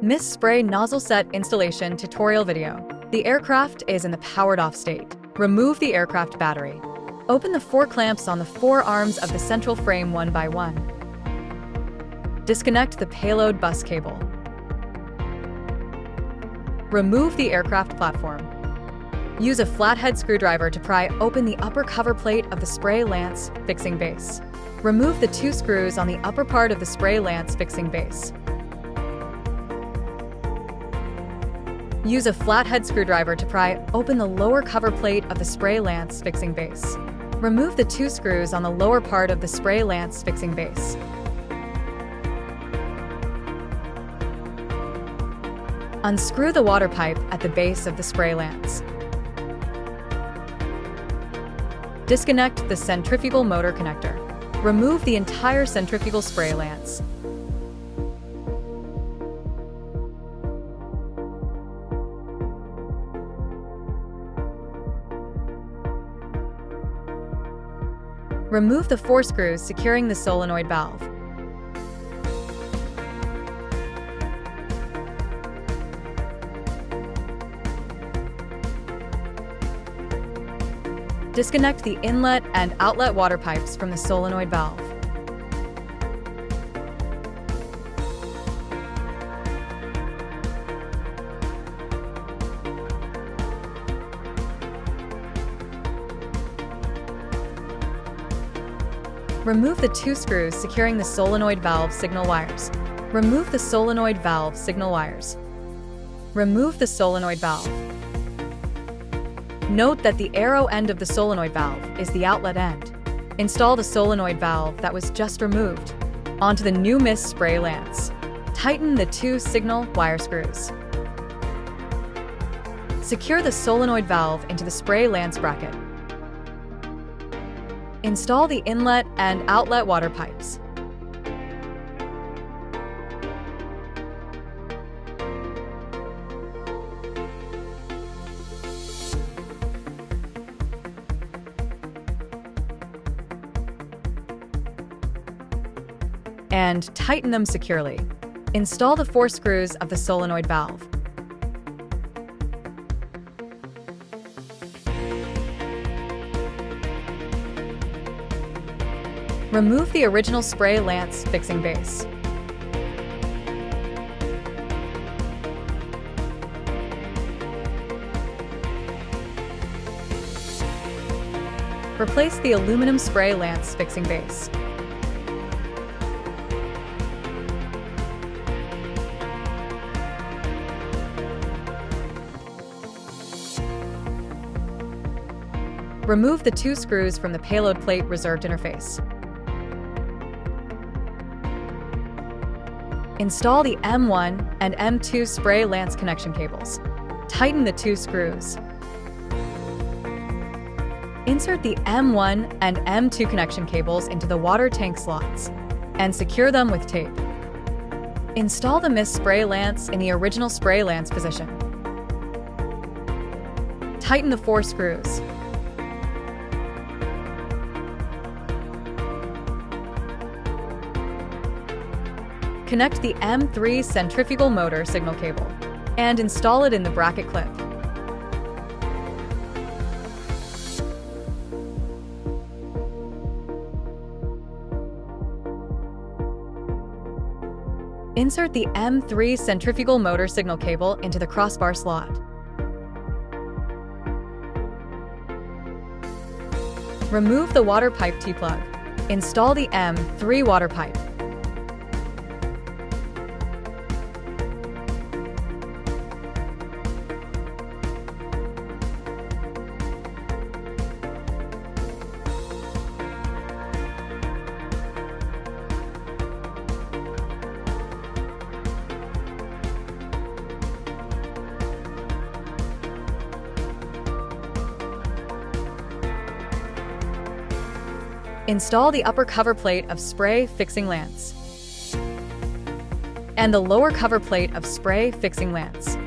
Mist Spray Nozzle Set Installation Tutorial Video. The aircraft is in the powered-off state. Remove the aircraft battery. Open the 4 clamps on the 4 arms of the central frame one by one. Disconnect the payload bus cable. Remove the aircraft platform. Use a flathead screwdriver to pry open the upper cover plate of the spray lance fixing base. Remove the 2 screws on the upper part of the spray lance fixing base. Use a flathead screwdriver to pry open the lower cover plate of the spray lance fixing base. Remove the 2 screws on the lower part of the spray lance fixing base. Unscrew the water pipe at the base of the spray lance. Disconnect the centrifugal motor connector. Remove the entire centrifugal spray lance. Remove the 4 screws securing the solenoid valve. Disconnect the inlet and outlet water pipes from the solenoid valve. Remove the 2 screws securing the solenoid valve signal wires. Remove the solenoid valve signal wires. Remove the solenoid valve. Note that the arrow end of the solenoid valve is the outlet end. Install the solenoid valve that was just removed onto the new Mist Spray lance. Tighten the 2 signal wire screws. Secure the solenoid valve into the spray lance bracket. Install the inlet and outlet water pipes. And tighten them securely. Install the 4 screws of the solenoid valve. Remove the original spray lance fixing base. Replace the aluminum spray lance fixing base. Remove the 2 screws from the payload plate reserved interface. Install the M1 and M2 spray lance connection cables. Tighten the 2 screws. Insert the M1 and M2 connection cables into the water tank slots and secure them with tape. Install the Mist Spray lance in the original spray lance position. Tighten the 4 screws. Connect the M3 centrifugal motor signal cable and install it in the bracket clip. Insert the M3 centrifugal motor signal cable into the crossbar slot. Remove the water pipe T-plug. Install the M3 water pipe. Install the upper cover plate of spray fixing lance and the lower cover plate of spray fixing lance.